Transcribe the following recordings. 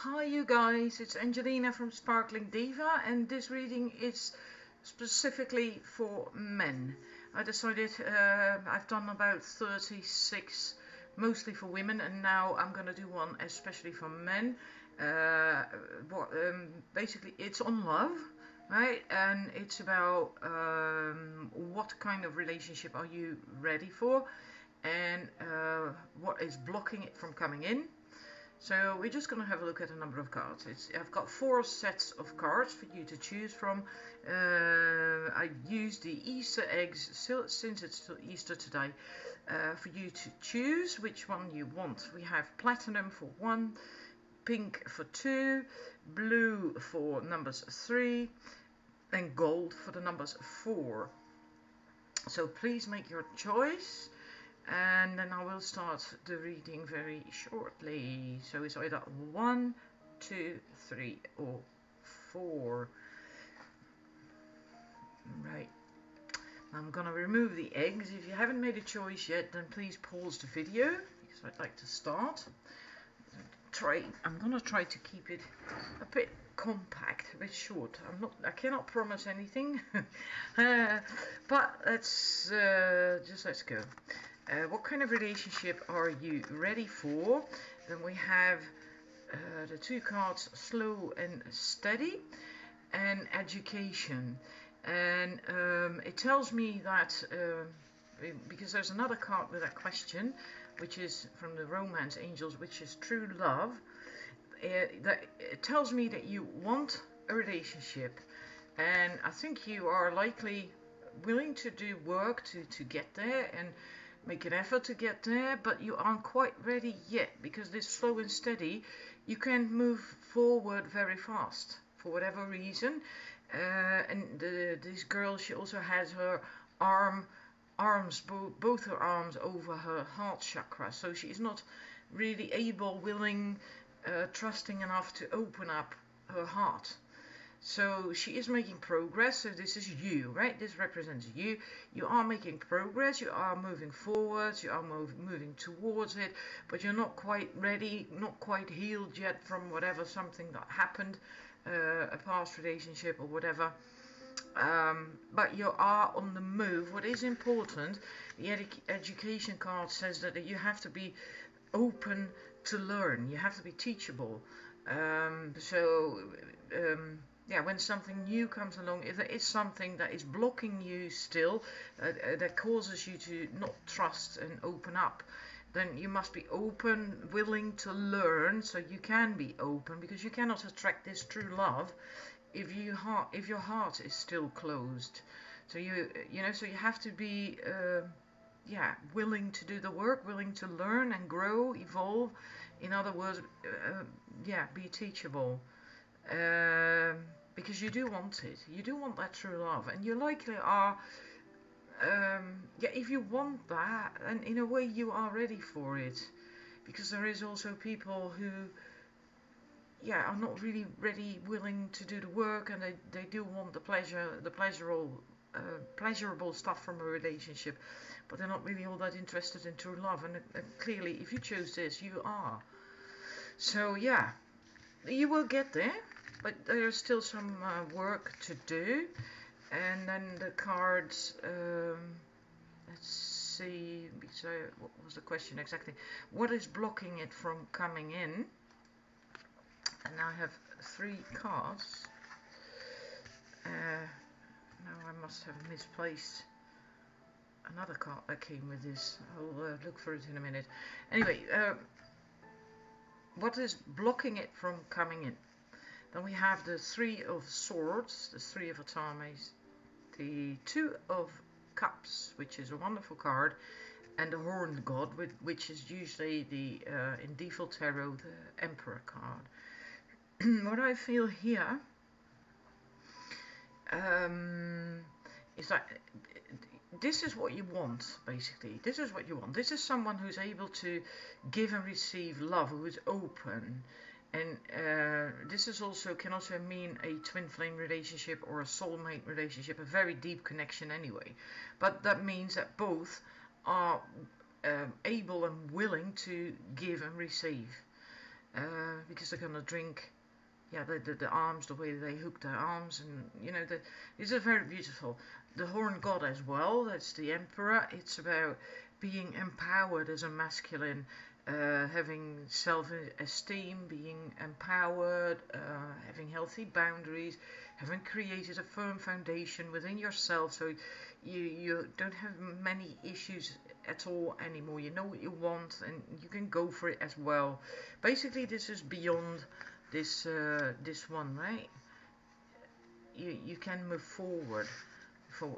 Hi you guys, it's Angelina from Sparkling Diva, and this reading is specifically for men. I decided I've done about 36 mostly for women, and now I'm gonna do one especially for men. Basically it's on love, right? And it's about what kind of relationship are you ready for, and what is blocking it from coming in. So we're just going to have a look at a number of cards. I've got 4 sets of cards for you to choose from. I used the Easter eggs, since it's still Easter today, for you to choose which one you want. We have platinum for 1, pink for 2, blue for numbers 3, and gold for the numbers 4. So please make your choice. And then I will start the reading very shortly. So it's either 1, 2, 3 or 4. Right. I'm gonna remove the eggs. If you haven't made a choice yet, then please pause the video because I'd like to start. I'm gonna try to keep it a bit compact, a bit short. I cannot promise anything, but let's go. What kind of relationship are you ready for? Then we have the 2 cards, slow and steady, and education. And it tells me that because there's another card with that question, which is from the romance angels, which is true love. That it tells me that you want a relationship, and I think you are likely willing to do work to get there and make an effort to get there, but you aren't quite ready yet, because this slow and steady, you can move forward very fast for whatever reason. And this girl, she also has her both her arms over her heart chakra, so she is not really able, willing, trusting enough to open up her heart. So she is making progress. So this is you, right? This represents you. You are making progress. You are moving forwards. You are moving towards it, but you're not quite ready, not quite healed yet from something that happened, a past relationship or whatever. But you are on the move. What is important, the education card says that you have to be open to learn. You have to be teachable. Yeah, when something new comes along, if there is something that is blocking you still, that causes you to not trust and open up, then you must be open, willing to learn, so you can be open, because you cannot attract this true love if your heart is still closed. So so you have to be willing to do the work, willing to learn and grow, evolve. In other words, be teachable. Because you do want it. You do want that true love, and you likely are. If you want that, and in a way you are ready for it, because there is also people who are not really ready, willing to do the work, and they do want the pleasurable stuff from a relationship, but they're not really all that interested in true love. And clearly, if you choose this, you are. So yeah, you will get there, but there's still some work to do. And then the cards, let's see, so what was the question exactly? What is blocking it from coming in? And now I have 3 cards. Now I must have misplaced another card that came with this. I'll look for it in a minute. Anyway, what is blocking it from coming in? Then we have the 3 of Swords, the 3 of Atames, the 2 of Cups, which is a wonderful card, and the Horned God, which is usually in default tarot, the Emperor card. What I feel here is that this is what you want, basically. This is what you want. This is someone who's able to give and receive love, who is open. And this is can also mean a twin flame relationship or a soulmate relationship, a very deep connection anyway. But that means that both are able and willing to give and receive. because they're gonna drink. Yeah, the arms, the way they hook their arms, and you know, these are very beautiful. The horn god as well, that's the emperor. It's about being empowered as a masculine, having self-esteem, being empowered, having healthy boundaries, having created a firm foundation within yourself, so you don't have many issues at all anymore. You know what you want, and you can go for it as well. Basically, this is beyond this one, right? You can move forward for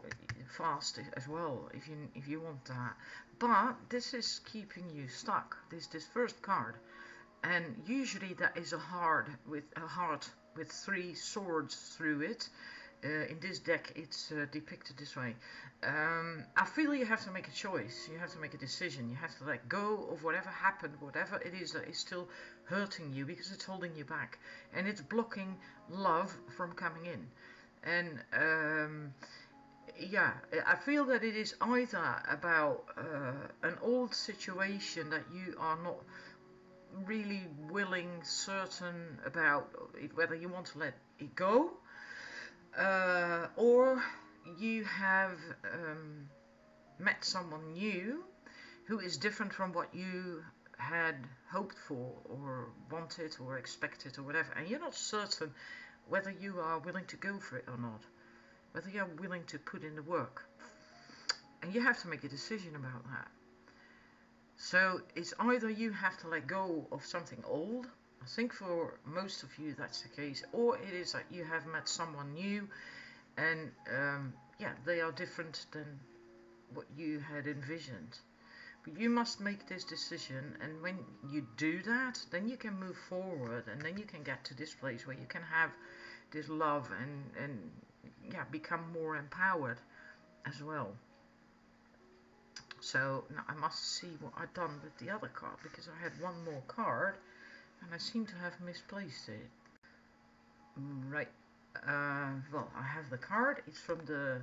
fast as well if you want that, but this is keeping you stuck, this first card. And usually that is a heart with 3 swords through it. In this deck it's depicted this way. I feel you have to make a choice, you have to make a decision, you have to let go of whatever happened, whatever it is that is still hurting you, because it's holding you back and it's blocking love from coming in. And yeah, I feel that it is either about an old situation that you are not really certain about whether you want to let it go, or you have met someone new who is different from what you had hoped for or wanted or expected or whatever, and you're not certain whether you are willing to go for it or not, whether you're willing to put in the work, and you have to make a decision about that. So it's either you have to let go of something old, I think for most of you that's the case, or it is that you have met someone new and yeah, they are different than what you had envisioned. But you must make this decision, and when you do that, then you can move forward, and then you can get to this place where you can have this love and yeah, become more empowered as well. So now I must see what I've done with the other card, because I had one more card and I seem to have misplaced it. Right, well, I have the card, it's from the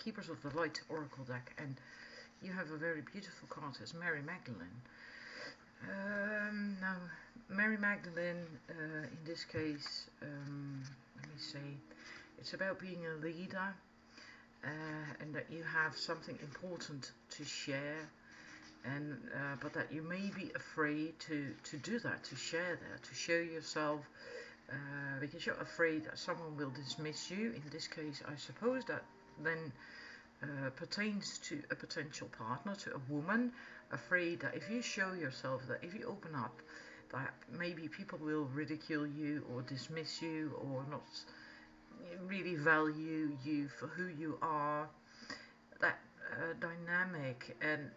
Keepers of the Light Oracle deck, and you have a very beautiful card, it's Mary Magdalene. Now, Mary Magdalene, in this case, let me see, it's about being a leader, and that you have something important to share, and but that you may be afraid to do that, to share that, to show yourself, because you're afraid that someone will dismiss you. In this case, I suppose that then pertains to a potential partner, to a woman, afraid that if you show yourself, that if you open up, that maybe people will ridicule you or dismiss you or not really value you for who you are, that dynamic, and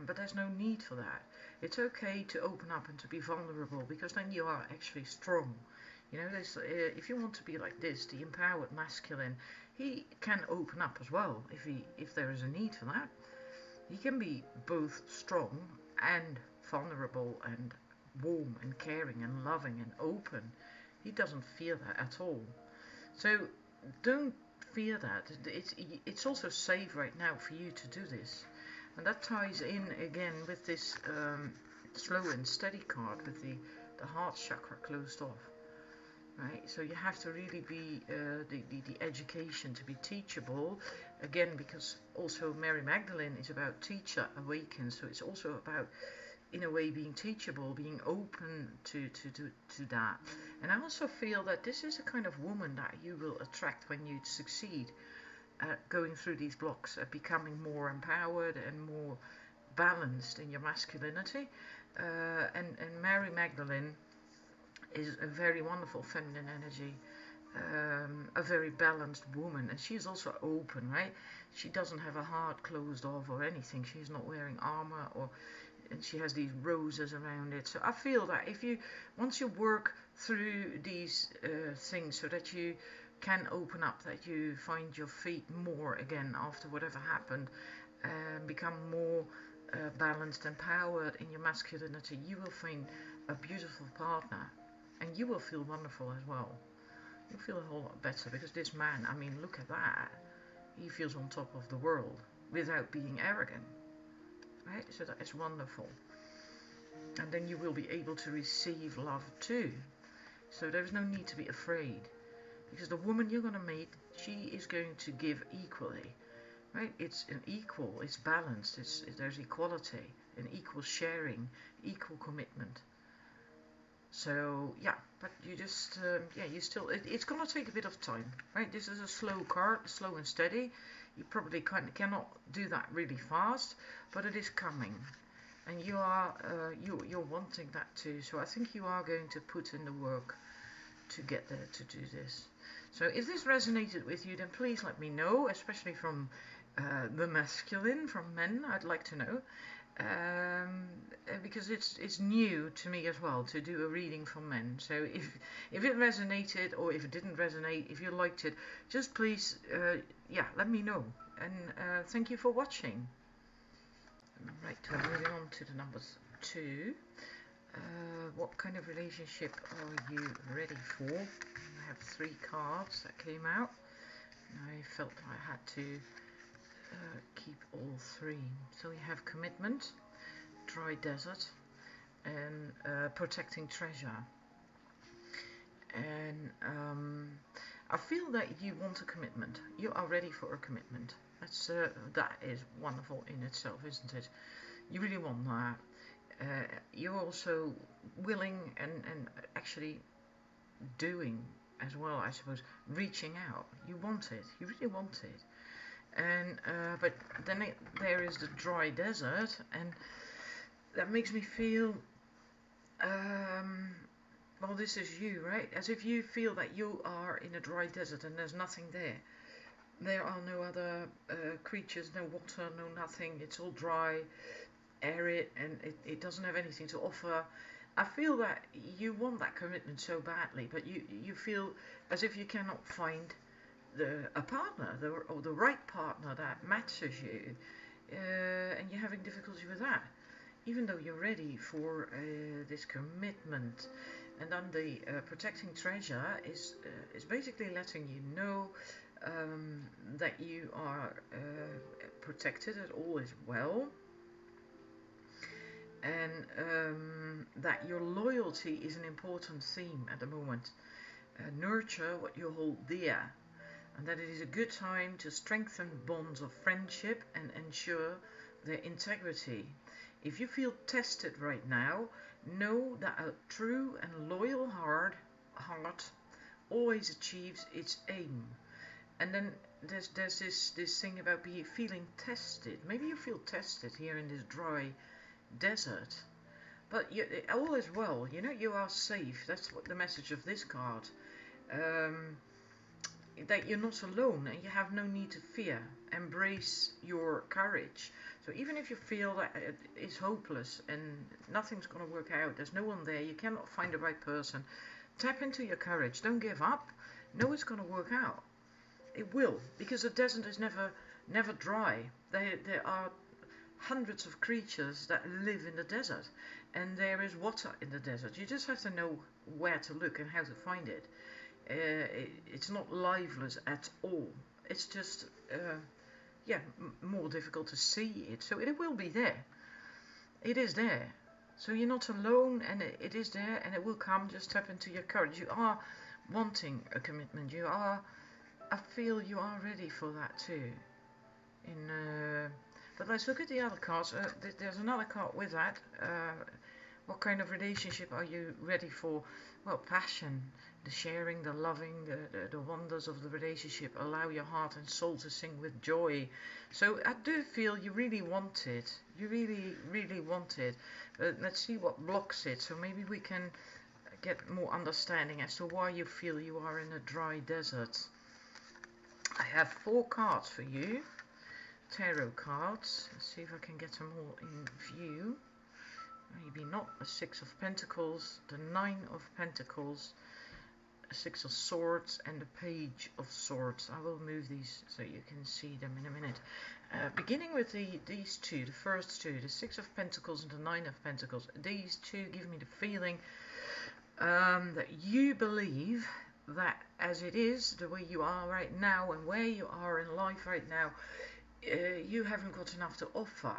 but there's no need for that. It's okay to open up and to be vulnerable, because then you are actually strong. You know, if you want to be like this, the empowered masculine, he can open up as well if there is a need for that. He can be both strong and vulnerable and warm and caring and loving and open. He doesn't fear that at all. So don't fear that. It's also safe right now for you to do this, and that ties in again with this slow and steady card with the heart chakra closed off. Right, so you have to really be the education to be teachable, again, because also Mary Magdalene is about teacher awaken, so it's also about, in a way, being teachable, being open to that. And I also feel that this is a kind of woman that you will attract when you succeed at going through these blocks, at becoming more empowered and more balanced in your masculinity. And Mary Magdalene is a very wonderful feminine energy, a very balanced woman, and she's also open, right? She doesn't have a heart closed off or anything. She's not wearing armor, and she has these roses around it. So I feel that once you work through these things, so that you can open up, that you find your feet more again after whatever happened, and become more balanced and empowered in your masculinity, you will find a beautiful partner. And you will feel wonderful as well. You'll feel a whole lot better, because this man, I mean, look at that. He feels on top of the world without being arrogant. Right? So that is wonderful. and then you will be able to receive love too. So there's no need to be afraid, because the woman you're going to meet, she is going to give equally, right? It's an equal, it's balanced, there's equality, an equal sharing, equal commitment. So yeah, but you just yeah, you still, it's gonna take a bit of time, right? This is a slow card, slow and steady. You probably cannot do that really fast, but it is coming, and you are you're wanting that too. So I think you are going to put in the work to get there to do this. So if this resonated with you, then please let me know, especially from the masculine, from men. I'd like to know. Because it's new to me as well to do a reading for men. So if it resonated, or if it didn't resonate, if you liked it, just please yeah, let me know. And thank you for watching. Right, we're moving on to the numbers 2. What kind of relationship are you ready for? I have 3 cards that came out, and I felt I had to keep all 3. So we have commitment, dry desert, and protecting treasure. And I feel that you want a commitment. You are ready for a commitment. That is wonderful in itself, isn't it? You really want that. You're also willing and actually doing as well, I suppose, reaching out. You want it. You really want it. And but then there is the dry desert, and that makes me feel well, this is you, right? As if you feel that you are in a dry desert and there's nothing there. There are no other creatures, no water, no nothing. It's all dry, arid, and it doesn't have anything to offer. I feel that you want that commitment so badly, but you feel as if you cannot find a partner, or the right partner that matches you, and you're having difficulty with that, even though you're ready for this commitment. And then the protecting treasure is basically letting you know that you are protected, that all is well, and that your loyalty is an important theme at the moment. Nurture what you hold dear, and that it is a good time to strengthen bonds of friendship and ensure their integrity. If you feel tested right now, know that a true and loyal heart always achieves its aim. And then there's this thing about feeling tested. Maybe you feel tested here in this dry desert, but all is well. You know, you are safe. That's what the message of this card. That you're not alone and you have no need to fear. Embrace your courage. So even if you feel that it's hopeless and nothing's going to work out, there's no one there, you cannot find the right person, tap into your courage. Don't give up. Know it's going to work out. It will, because the desert is never dry. There are hundreds of creatures that live in the desert, and there is water in the desert. You just have to know where to look and how to find it. It's not lifeless at all. It's just yeah, more difficult to see it. So it will be there. It is there. So you're not alone, and it is there, and it will come. Just tap into your courage. You are wanting a commitment. You are. I feel you are ready for that too. But let's look at the other cards. There's another card with that. What kind of relationship are you ready for? Well, passion, the sharing, the loving, the wonders of the relationship. Allow your heart and soul to sing with joy. So I do feel you really want it. You really, really want it. Let's see what blocks it. So maybe we can get more understanding as to why you feel you are in a dry desert. I have 4 cards for you. Tarot cards. Let's see if I can get them all in view. Maybe not. A 6 of Pentacles, the 9 of Pentacles, a 6 of Swords, and the Page of Swords. I will move these so you can see them in a minute. Beginning with these two, the first two, the 6 of Pentacles and the 9 of Pentacles. These two give me the feeling that you believe that as it is, the way you are right now and where you are in life right now, you haven't got enough to offer.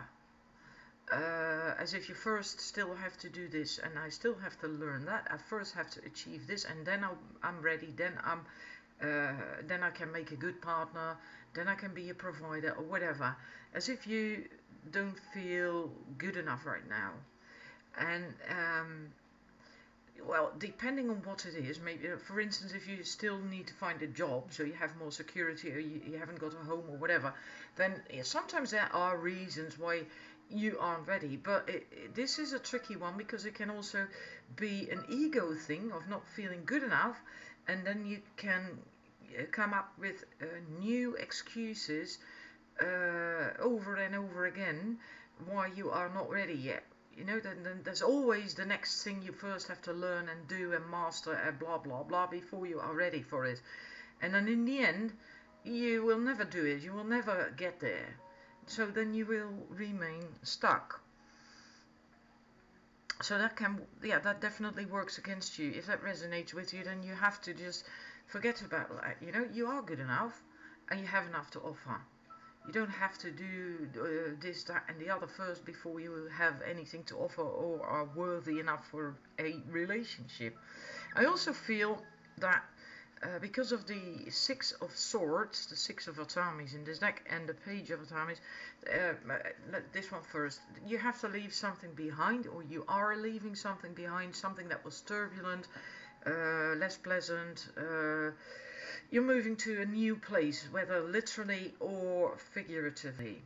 as if you first still have to do this, and I still have to learn that. I first have to achieve this, and then I'm ready. Then I can make a good partner. Then I can be a provider or whatever. As if you don't feel good enough right now. And well, depending on what it is, maybe, for instance, if you still need to find a job, so you have more security, or you haven't got a home or whatever, then sometimes there are reasons why you aren't ready. But this is a tricky one, because it can also be an ego thing of not feeling good enough, and then you can come up with new excuses over and over again why you are not ready yet. You know, then there's always the next thing you first have to learn and do and master and blah blah blah before you are ready for it. And then in the end, you will never do it. You will never get there. So then you will remain stuck. So that that definitely works against you. If that resonates with you, then you have to just forget about that. You know, you are good enough, and you have enough to offer. You don't have to do this, that, and the other first before you have anything to offer or are worthy enough for a relationship. I also feel that because of the Six of Swords, the Six of Atamis in this deck, and the Page of Atamis, this one first, you have to leave something behind, or you are leaving something behind, something that was turbulent, less pleasant. You're moving to a new place, whether literally or figuratively.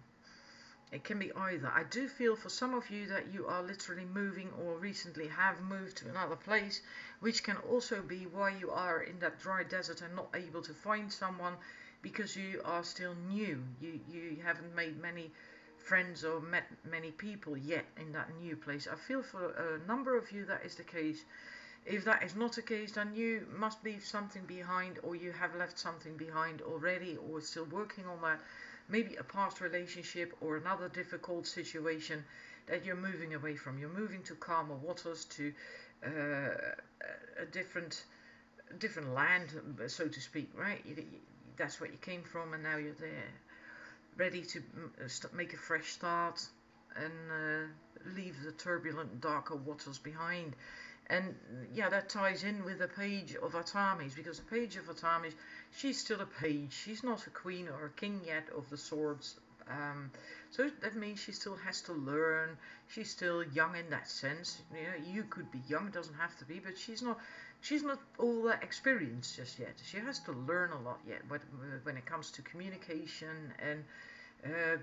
It can be either. I do feel for some of you that you are literally moving or recently have moved to another place, which can also be why you are in that dry desert and not able to find someone, because you are still new. You haven't made many friends or met many people yet in that new place. I feel for a number of you that is the case. If that is not the case, then you must leave something behind, or you have left something behind already, or still working on that. Maybe a past relationship or another difficult situation that you're moving away from. You're moving to calmer waters, to a different land, so to speak, right? That's where you came from, and now you're there, ready to make a fresh start and leave the turbulent, darker waters behind. And yeah, that ties in with the Page of Atamis, because the Page of Atamis, she's still a page. She's not a queen or a king yet of the swords. So that means she still has to learn. She's still young in that sense. You know, you could be young, it doesn't have to be, but she's not all that experienced just yet. She has to learn a lot yet when it comes to communication and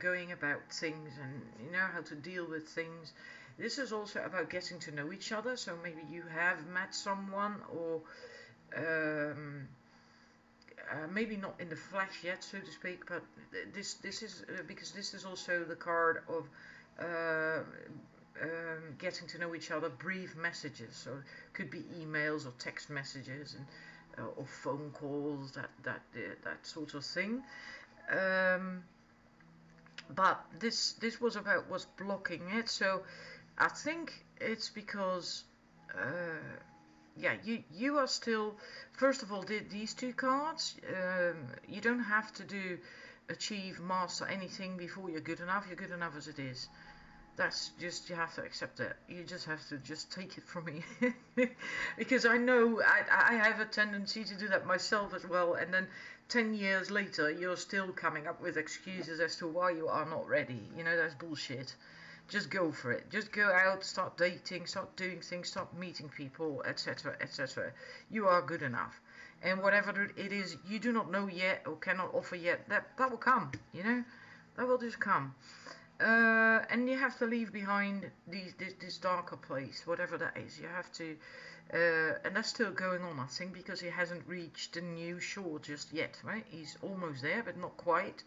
going about things, and you know how to deal with things. This is also about getting to know each other. So maybe you have met someone, or maybe not in the flesh yet, so to speak. But this is because this is also the card of getting to know each other. Brief messages, so it could be emails or text messages, and or phone calls, that sort of thing. But this was about what's blocking it. So I think it's because, you are still, first of all, these two cards, you don't have to achieve, master anything before you're good enough. You're good enough as it is. That's just, you have to accept it. You just have to just take it from me. Because I know I have a tendency to do that myself as well. And then 10 years later, you're still coming up with excuses as to why you are not ready. You know, that's bullshit. Just go for it. Just go out, start dating, start doing things, start meeting people, etc., etc. You are good enough. And whatever it is you do not know yet or cannot offer yet, that will come, you know? That will just come. And you have to leave behind this darker place, whatever that is. You have to, and that's still going on, I think, because he hasn't reached the new shore just yet, right? He's almost there, but not quite.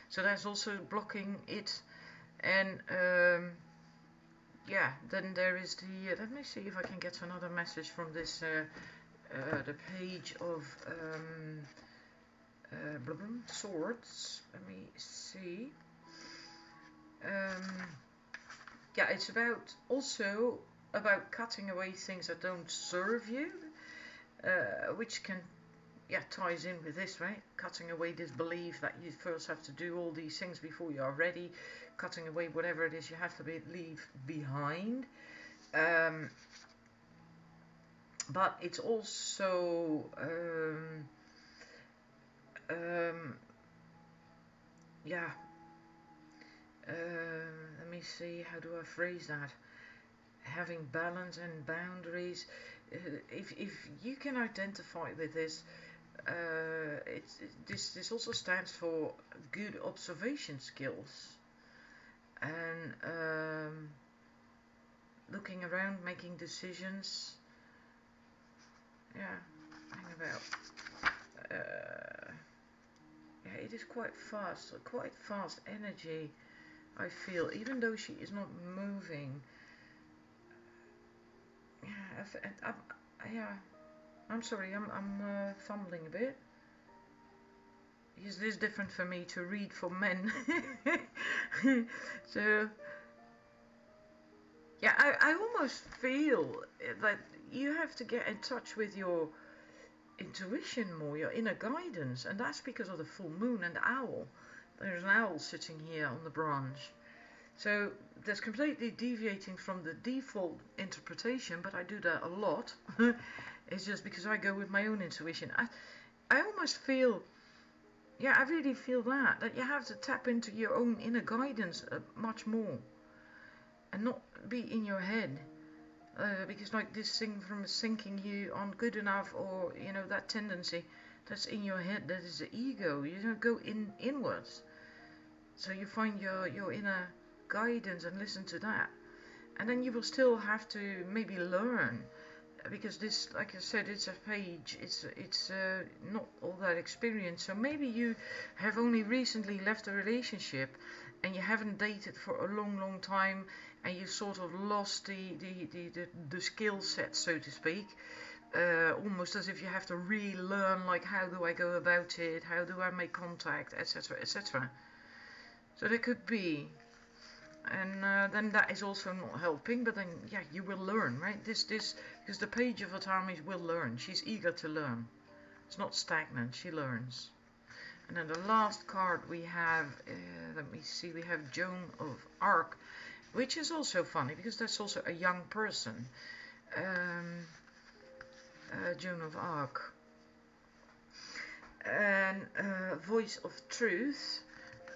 So that's also blocking it. And then there is the, let me see if I can get another message from this, the Page of Swords. Let me see. It's also about cutting away things that don't serve you, which can yeah, ties in with this, right? Cutting away this belief that you first have to do all these things before you are ready, cutting away whatever it is you have to leave behind. But it's also yeah, let me see, how do I phrase that? Having balance and boundaries. If you can identify with this, this also stands for good observation skills and looking around, making decisions. Yeah, hang about. Yeah, it is quite fast energy. I feel, even though she is not moving. Yeah, yeah. I'm sorry, I'm fumbling a bit. Is this different for me to read for men? So, yeah, I almost feel that you have to get in touch with your intuition more, your inner guidance, and that's because of the full moon and the owl. There's an owl sitting here on the branch. So that's completely deviating from the default interpretation, but I do that a lot. It's just because I go with my own intuition. I almost feel, yeah, I really feel that you have to tap into your own inner guidance much more and not be in your head. Because like this thing from thinking you aren't good enough, or you know, that tendency that's in your head, that is the ego. You don't go inwards. So you find your inner guidance and listen to that. And then you will still have to maybe learn, because this, like I said, it's a page, it's not all that experience. So maybe you have only recently left a relationship and you haven't dated for a long time, and you sort of lost the skill set, so to speak. Almost as if you have to relearn, like, how do I go about it, how do I make contact, etc, etc. So there could be. And then that is also not helping, but then, yeah, you will learn, right? This, because the page of Atami will learn. She's eager to learn. It's not stagnant, she learns. And then the last card we have, let me see, we have Joan of Arc, which is also funny, because that's also a young person. Joan of Arc. And Voice of Truth.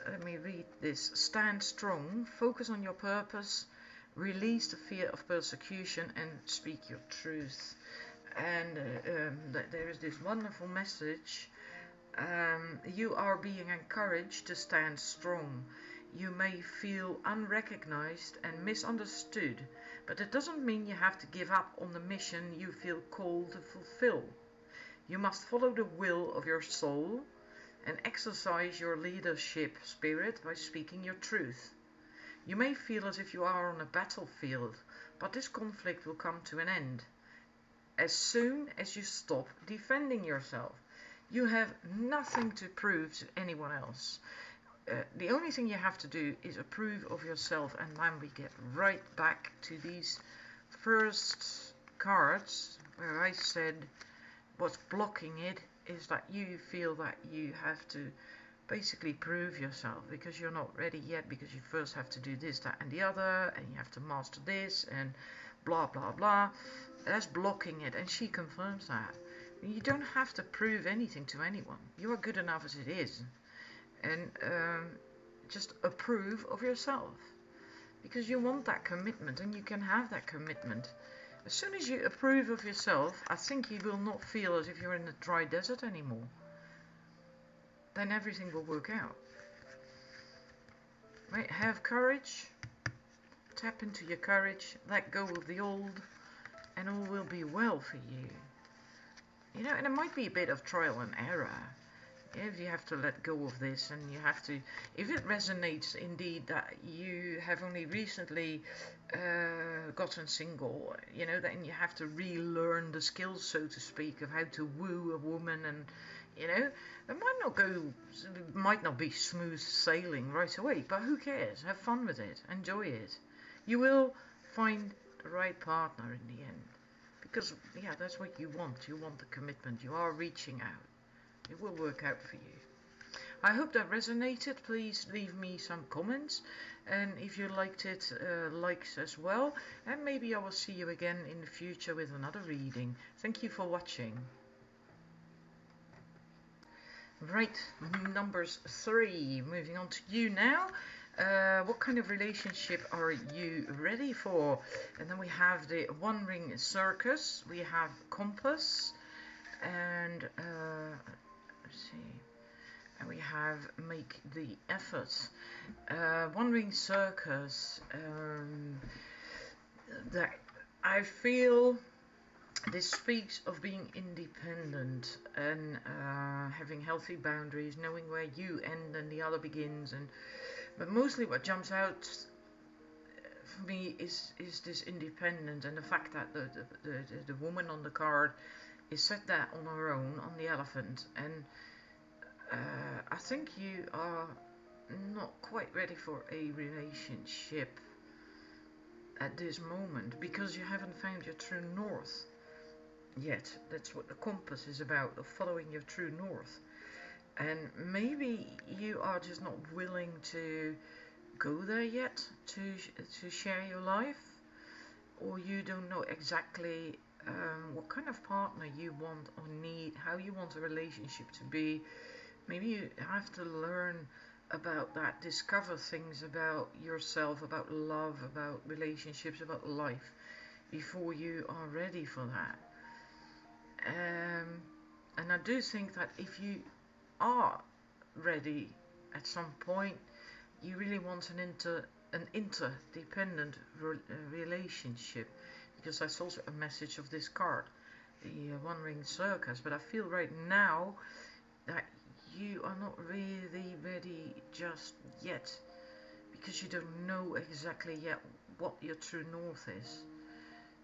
Let me read this. Stand strong, focus on your purpose, release the fear of persecution, and speak your truth. And there is this wonderful message. You are being encouraged to stand strong. You may feel unrecognized and misunderstood, but it doesn't mean you have to give up on the mission you feel called to fulfill. You must follow the will of your soul and exercise your leadership spirit by speaking your truth. You may feel as if you are on a battlefield, but this conflict will come to an end as soon as you stop defending yourself. You have nothing to prove to anyone else. The only thing you have to do is approve of yourself, and then we get right back to these first cards where I said what's blocking it is that you feel that you have to basically prove yourself because you're not ready yet, because you first have to do this, that and the other, and you have to master this and blah blah blah. That's blocking it, and she confirms that. You don't have to prove anything to anyone. You are good enough as it is. And just approve of yourself, because you want that commitment, and you can have that commitment. As soon as you approve of yourself, I think you will not feel as if you're in a dry desert anymore. Then everything will work out. Right? Have courage. Tap into your courage. Let go of the old, and all will be well for you. You know, and it might be a bit of trial and error. If you have to let go of this, and you have to, if it resonates indeed that you have only recently gotten single, you know, then you have to relearn the skills, so to speak, of how to woo a woman, and you know, it might not be smooth sailing right away, but who cares? Have fun with it, enjoy it. You will find the right partner in the end, because yeah, that's what you want. You want the commitment. You are reaching out. It will work out for you. I hope that resonated. Please leave me some comments, and if you liked it, likes as well, and maybe I will see you again in the future with another reading. Thank you for watching. Right, numbers 3, moving on to you now. What kind of relationship are you ready for? And then we have the One Ring Circus, we have Compass, and let's see, and we have Make the Effort. One Ring Circus, that I feel this speaks of being independent and having healthy boundaries, knowing where you end and the other begins. But mostly what jumps out for me is this independent, and the fact that the woman on the card is set there on her own on the elephant. And I think you are not quite ready for a relationship at this moment because you haven't found your true north yet. That's what the compass is about, of following your true north. And maybe you are just not willing to go there yet to share your life, or you don't know exactly what kind of partner you want or need, how you want a relationship to be. Maybe you have to learn about that, discover things about yourself, about love, about relationships, about life before you are ready for that. And I do think that if you are ready at some point, you really want an interdependent relationship, because that's also a message of this card, the One Ring Circus. But I feel right now that you are not really ready just yet, because you don't know exactly yet what your true north is.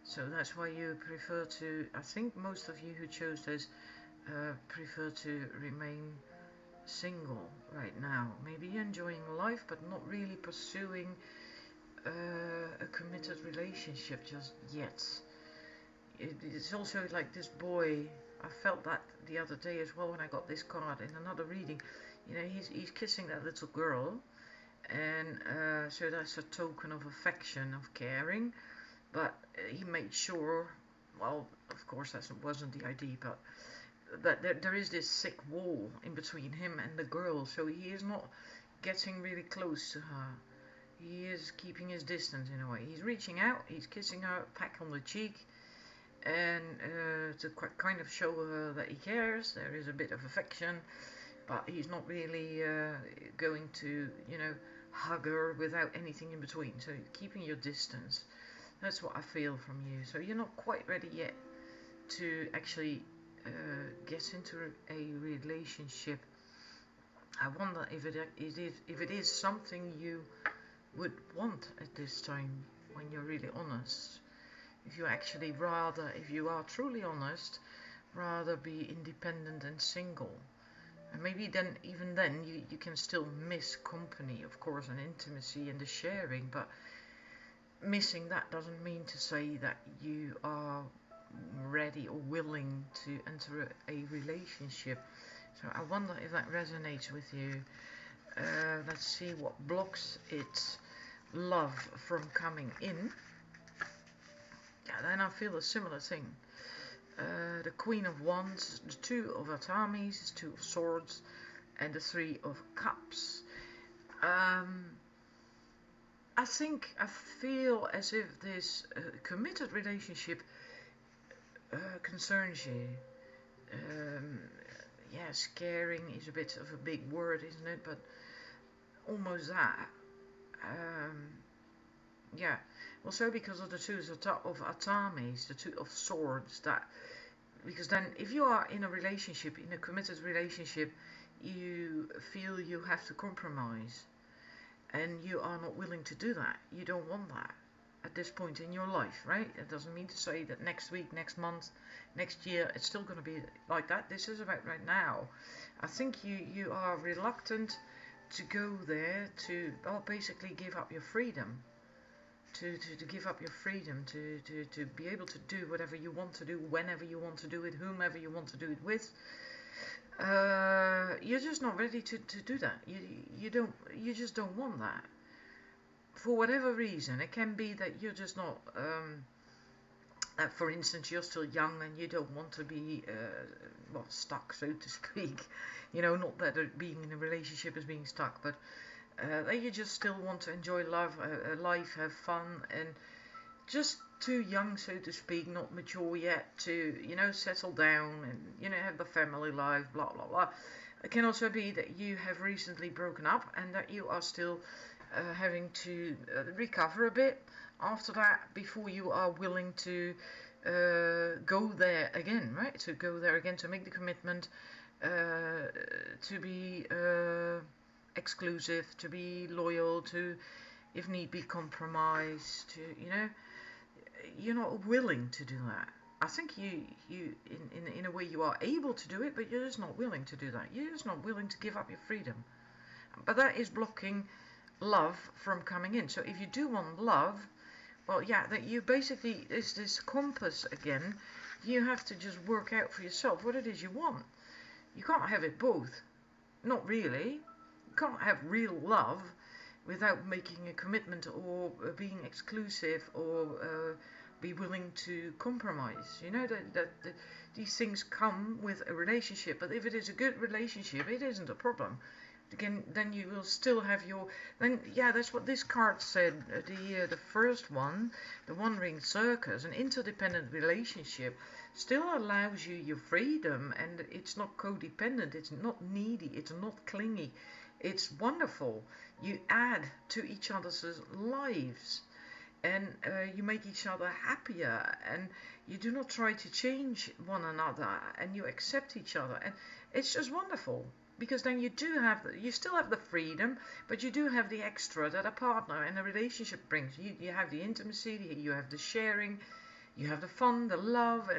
So that's why you prefer to, I think most of you who chose this prefer to remain single right now. Maybe enjoying life, but not really pursuing a committed relationship just yet. It's also like this boy, I felt that the other day as well when I got this card in another reading. You know, he's kissing that little girl, and so that's a token of affection, of caring. But he made sure, well, of course that wasn't the idea, but that there is this thick wall in between him and the girl, so he is not getting really close to her. He is keeping his distance in a way. He's reaching out, he's kissing her, peck on the cheek, and to kind of show her that he cares. There is a bit of affection, but he's not really going to, you know, hug her without anything in between. So keeping your distance. That's what I feel from you. So you're not quite ready yet to actually get into a relationship. I wonder if it is something you would want at this time, when you're really honest. If you actually if you are truly honest, rather be independent and single. And maybe then, even then, you can still miss company, of course, and intimacy and the sharing, but missing that doesn't mean to say that you are ready or willing to enter a relationship. So I wonder if that resonates with you. Let's see what blocks its love from coming in. Yeah, then I feel a similar thing. The Queen of Wands, the Two of Atamis, the Two of Swords, and the Three of Cups. I feel as if this committed relationship concerns you. Yes, caring is a bit of a big word, isn't it? But almost that. Yeah. Also because of the Two of Atamis, the Two of Swords, that because then if you are in a relationship, in a committed relationship, you feel you have to compromise, and you are not willing to do that. You don't want that at this point in your life, right? It doesn't mean to say that next week, next month, next year it's still going to be like that. This is about right now. I think you are reluctant to go there, to basically give up your freedom, to give up your freedom, to be able to do whatever you want to do, whenever you want to do it, whomever you want to do it with. you're just not ready to do that. You just don't want that. For whatever reason, it can be that you're just not, for instance, you're still young and you don't want to be, well, stuck, so to speak. You know, not that being in a relationship is being stuck, but that you just still want to enjoy life, have fun, and just too young, so to speak, not mature yet to, you know, settle down and, you know, have the family life, blah, blah, blah. It can also be that you have recently broken up and that you are still having to recover a bit after that before you are willing to go there again, right? To go there again, to make the commitment, to be exclusive, to be loyal, to, if need be, compromise, to, you know, you're not willing to do that. I think you in a way you are able to do it, but you're just not willing to do that. You're just not willing to give up your freedom. But that is blocking love from coming in. So if you do want love, well, yeah, that you basically, is this compass again. You have to just work out for yourself what it is you want. You can't have it both. Not really. You can't have real love without making a commitment or being exclusive or be willing to compromise. You know that these things come with a relationship, but if it is a good relationship, it isn't a problem. Again, then you will still have your, then yeah, that's what this card said. The first one, the One Ring Circus, an interdependent relationship still allows you your freedom, and it's not codependent, it's not needy, it's not clingy, it's wonderful. You add to each other's lives, and you make each other happier, and you do not try to change one another, and you accept each other, and it's just wonderful. Because then you still have the freedom, but you do have the extra that a partner and a relationship brings. You have the intimacy, you have the sharing, you have the fun, the love,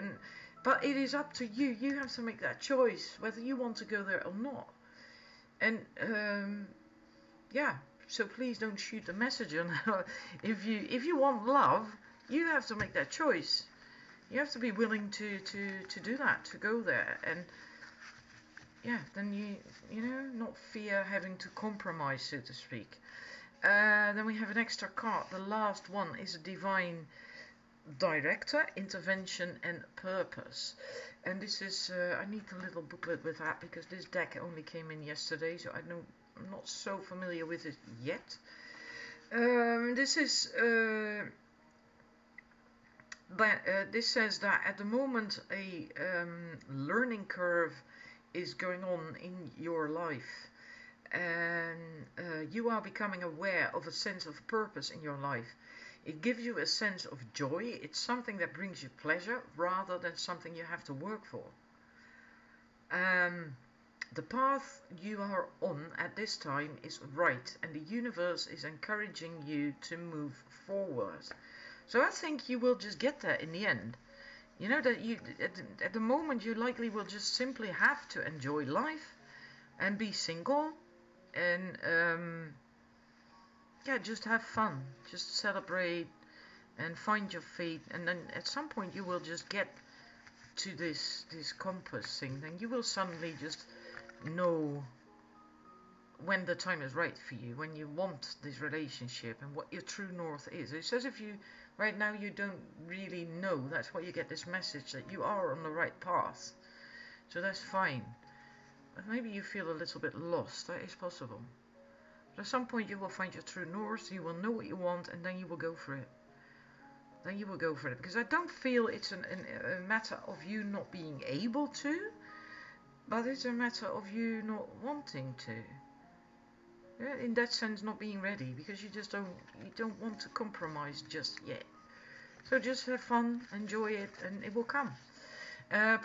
but it is up to you. You have to make that choice whether you want to go there or not. And yeah, so please don't shoot the messenger now. If you want love, you have to make that choice. You have to be willing to do that, to go there, and yeah, then you know, not fear having to compromise, so to speak. Then we have an extra card. The last one is a divine director, intervention and purpose. And this is, I need a little booklet with that because this deck only came in yesterday, so I'm not so familiar with it yet. This is, this says that at the moment a learning curve is going on in your life, and you are becoming aware of a sense of purpose in your life. It gives you a sense of joy. It's something that brings you pleasure rather than something you have to work for. The path you are on at this time is right, and the universe is encouraging you to move forward. So I think you will just get there in the end. You know that you at the moment you likely will just simply have to enjoy life and be single, and yeah, just have fun, just celebrate and find your feet, and then at some point you will just get to this compass thing. Then you will suddenly just know when the time is right for you, when you want this relationship and what your true north is. It's as if you right now you don't really know. That's why you get this message that you are on the right path. So that's fine. But maybe you feel a little bit lost. That is possible. But at some point you will find your true north, you will know what you want, and then you will go for it. Then you will go for it. Because I don't feel it's a matter of you not being able to, but it's a matter of you not wanting to. Yeah, in that sense, not being ready, because you don't want to compromise just yet. So just have fun, enjoy it, and it will come.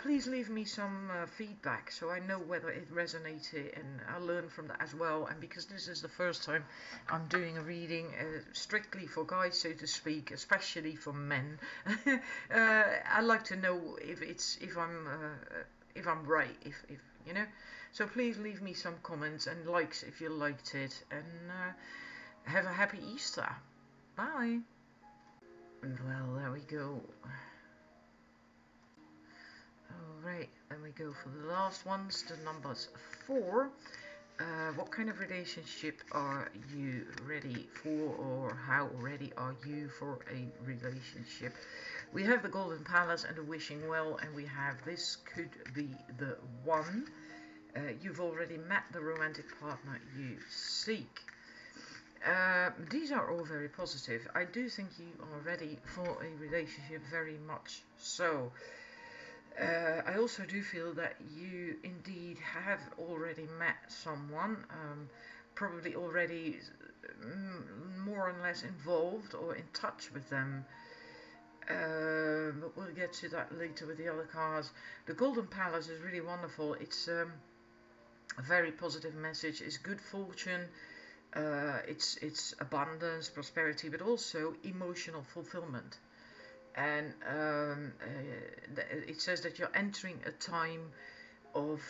Please leave me some feedback so I know whether it resonated, and I'll learn from that as well. And because this is the first time I'm doing a reading strictly for guys, so to speak, especially for men, I'd like to know if I'm right, if you know. So please leave me some comments and likes if you liked it, and have a happy Easter. Bye. Well, there we go. Oh, Right, then we go for the last ones, the numbers 4. What kind of relationship are you ready for, or how ready are you for a relationship? We have the Golden Palace and the Wishing Well, and we have this could be the one. You've already met the romantic partner you seek. These are all very positive. I do think you are ready for a relationship, very much so. I also do feel that you indeed have already met someone, probably already more or less involved or in touch with them. But we'll get to that later with the other cards. The Golden Palace is really wonderful. It's a very positive message. It's good fortune. It's abundance, prosperity, but also emotional fulfillment. And it says that you're entering a time of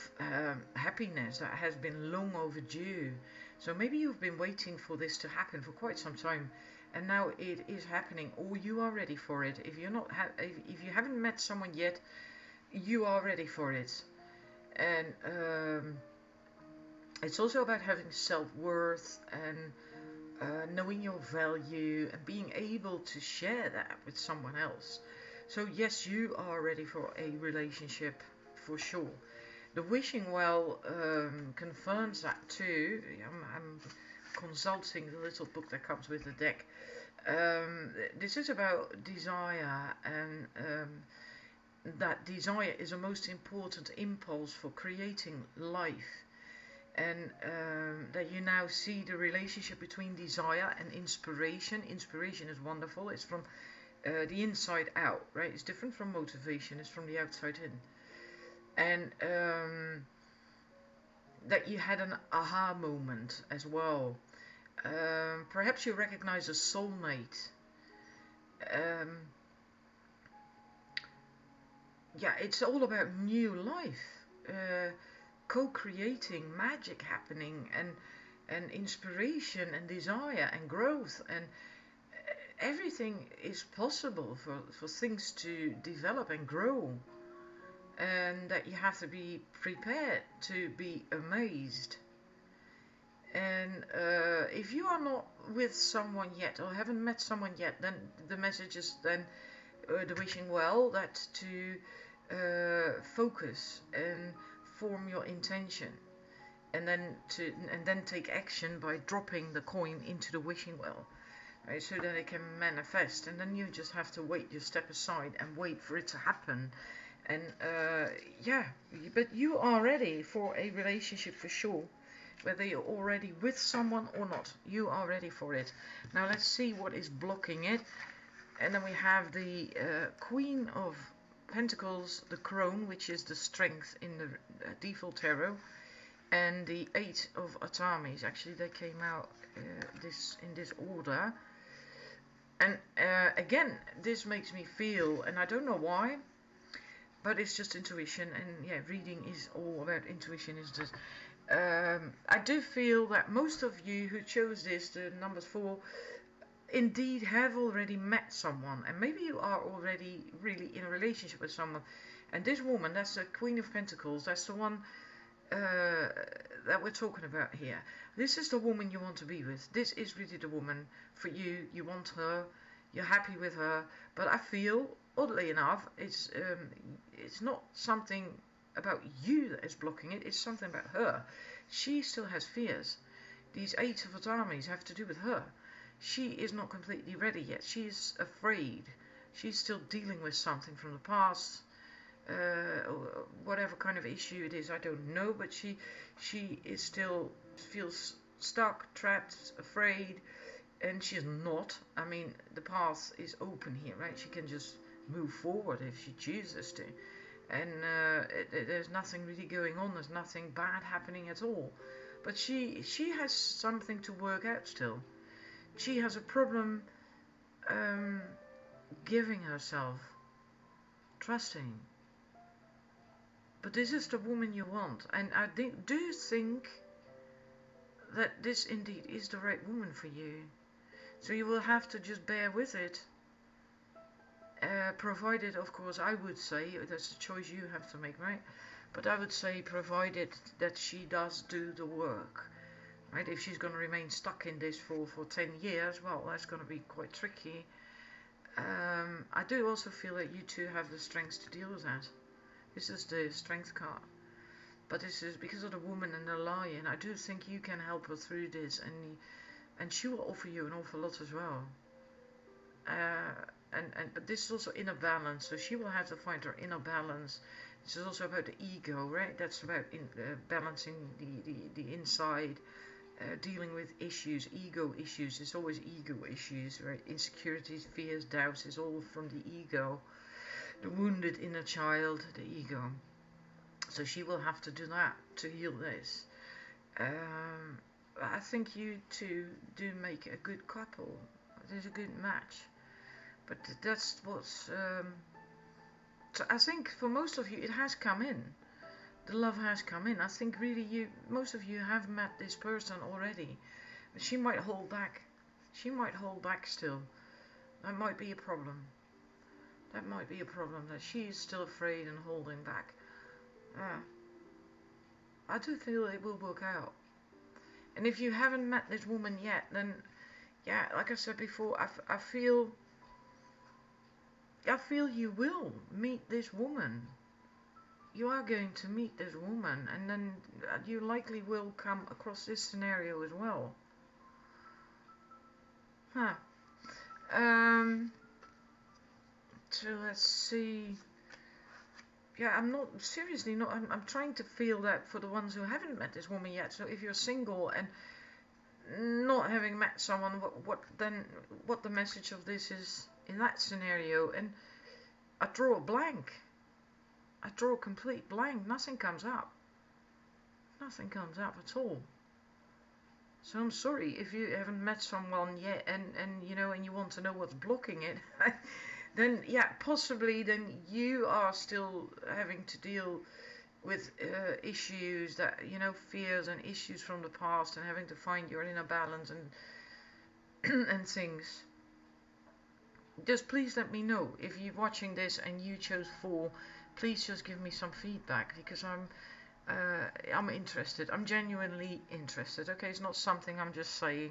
happiness that has been long overdue. So maybe you've been waiting for this to happen for quite some time, and now it is happening, or you are ready for it. If you're not, if you haven't met someone yet, you are ready for it. And it's also about having self-worth and knowing your value and being able to share that with someone else. So yes, you are ready for a relationship for sure. The Wishing Well confirms that too. I'm consulting the little book that comes with the deck. This is about desire, and that desire is a most important impulse for creating life. And that you now see the relationship between desire and inspiration. Inspiration is wonderful. It's from the inside out, right? It's different from motivation. It's from the outside in. And that you had an aha moment as well. Perhaps you recognize a soulmate. Yeah, it's all about new life. Co-creating, magic happening, and inspiration and desire and growth, and everything is possible for things to develop and grow, and that you have to be prepared to be amazed. And if you are not with someone yet or haven't met someone yet, then the message is then the Wishing Well, that to focus and form your intention, and then take action by dropping the coin into the Wishing Well, right, so that it can manifest. And then you just have to wait. You step aside and wait for it to happen. And yeah, but you are ready for a relationship for sure, whether you're already with someone or not. You are ready for it. Now let's see what is blocking it. And then we have the Queen of Pentacles, the Crone, which is the strength in the default tarot, and the 8 of Atamis. Actually, they came out in this order. And again, this makes me feel, and I don't know why, but it's just intuition. And yeah, reading is all about intuition. Is just I do feel that most of you who chose this, the numbers 4, indeed have already met someone, and maybe you are already really in a relationship with someone. And this woman, that's the Queen of Pentacles, that's the one that we're talking about here. This is the woman you want to be with. This is really the woman for you. You want her, you're happy with her, but I feel, oddly enough, it's not something about you that is blocking it, it's something about her. She still has fears. These 8 of Armies have to do with her. She is not completely ready yet. She is afraid. She's still dealing with something from the past, or whatever kind of issue it is, I don't know, but she is still feels stuck, trapped, afraid, and she's not. I mean, the path is open here, right? She can just move forward if she chooses to, and there's nothing really going on. There's nothing bad happening at all, but she has something to work out still. She has a problem giving herself, trusting. But this is the woman you want, and I do think that this indeed is the right woman for you. So you will have to just bear with it provided, of course, I would say, that's a choice you have to make, right? But I would say provided that she does do the work, right? If she's going to remain stuck in this for 10 years, well, that's going to be quite tricky. I do also feel that you two have the strength to deal with that. This is the strength card. But this is because of the woman and the lion. I do think you can help her through this, and she will offer you an awful lot as well. But this is also inner balance, so she will have to find her inner balance. This is also about the ego, right? That's about balancing the inside, dealing with issues, ego issues. It's always ego issues, right? Insecurities, fears, doubts is all from the ego. The wounded inner child, the ego. So she will have to do that to heal this. I think you two do make a good couple. It is a good match. But that's what's... so I think for most of you it has come in. The love has come in. I think really most of you have met this person already. But she might hold back. She might hold back still. That might be a problem. That might be a problem, that she is still afraid and holding back. I do feel it will work out. And if you haven't met this woman yet, then, yeah, like I said before, I feel you will meet this woman. You are going to meet this woman, and then you likely will come across this scenario as well. So let's see. Yeah, I'm trying to feel that for the ones who haven't met this woman yet. So if you're single and not having met someone, what the message of this is in that scenario? And I draw a blank. I draw a complete blank. Nothing comes up. Nothing comes up at all. So I'm sorry if you haven't met someone yet, and you want to know what's blocking it. Then yeah, possibly then you are still having to deal with issues that, fears and issues from the past, and having to find your inner balance and and things. Just please let me know if you're watching this and you chose 4. Please just give me some feedback, because I'm interested. I'm genuinely interested. Okay, it's not something I'm just saying.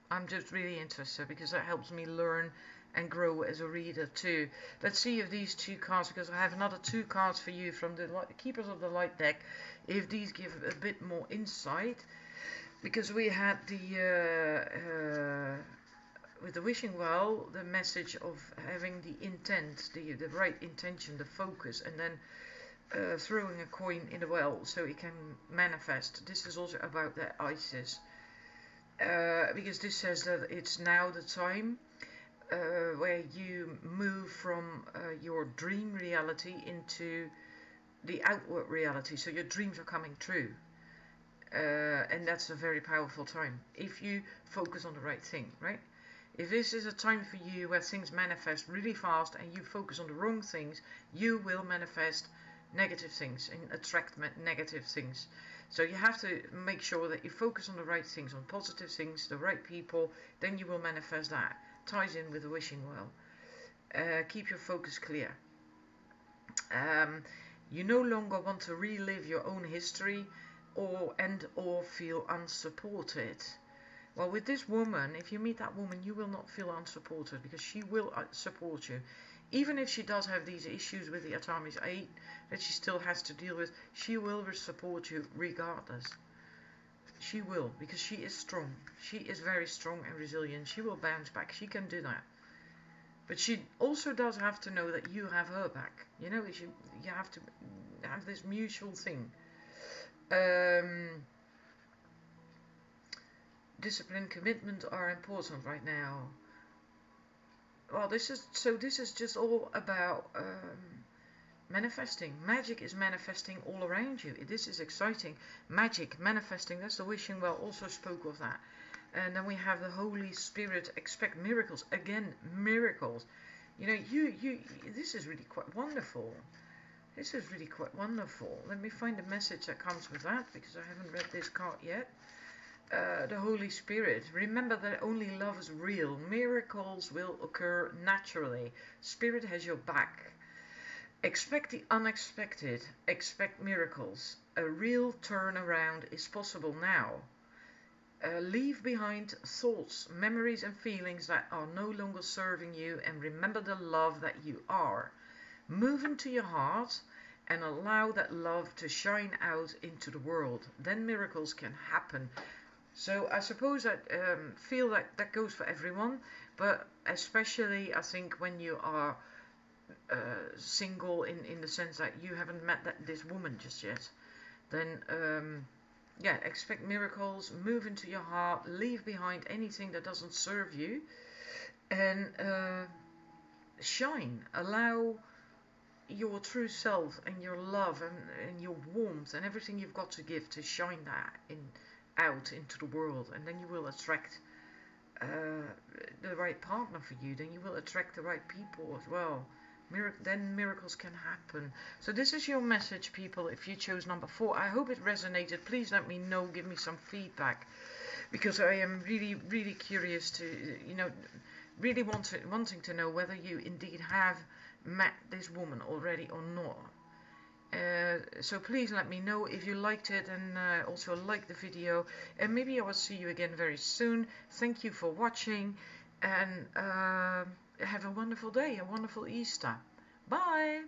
I'm just really interested, because that helps me learn and grow as a reader too. Let's see if these 2 cards, because I have another 2 cards for you from the Keepers of the Light deck, if these give a bit more insight. Because we had with the wishing well, the message of having the intent, the right intention, the focus, and then throwing a coin in the well so it can manifest. This is also about the Isis. Because this says that it's now the time where you move from your dream reality into the outward reality. So your dreams are coming true. And that's a very powerful time if you focus on the right thing, right? If this is a time for you where things manifest really fast and you focus on the wrong things, you will manifest negative things and attract negative things. So you have to make sure that you focus on the right things, on positive things, the right people, then you will manifest that. Ties in with the wishing well. Keep your focus clear. You no longer want to relive your own history or feel unsupported. Well, with this woman, if you meet that woman, you will not feel unsupported, because she will support you. Even if she does have these issues with the Atamis 8 that she still has to deal with, she will support you regardless. She will, because she is strong. She is very strong and resilient. She will bounce back. She can do that. But she also does have to know that you have her back. You have to have this mutual thing. Discipline, commitment are important right now. Well, this is just all about manifesting. Magic is manifesting all around you. This is exciting. Magic, manifesting, that's the wishing well, also spoke of that. And then we have the Holy Spirit, expect miracles. Again, miracles. This is really quite wonderful. This is really quite wonderful. Let me find the message that comes with that, because I haven't read this card yet. the Holy Spirit. Remember that only love is real. Miracles will occur naturally. Spirit has your back. Expect the unexpected. Expect miracles. A real turnaround is possible now. Leave behind thoughts, memories and feelings that are no longer serving you, and remember the love that you are. Move into your heart and allow that love to shine out into the world. Then miracles can happen. So I suppose I feel that that goes for everyone, but especially I think when you are single, in the sense that you haven't met this woman just yet, then yeah, expect miracles, move into your heart, leave behind anything that doesn't serve you, and shine. Allow your true self and your love and your warmth and everything you've got to give to shine that out into the world, and then you will attract the right partner for you. Then you will attract the right people as well. Then miracles can happen. So this is your message, people, if you chose number 4. I hope it resonated. Please let me know, give me some feedback, because I am really curious to, really wanting to know whether you indeed have met this woman already or not. So please let me know if you liked it, and also like the video, and maybe I will see you again very soon. Thank you for watching, and have a wonderful day, a wonderful Easter. Bye!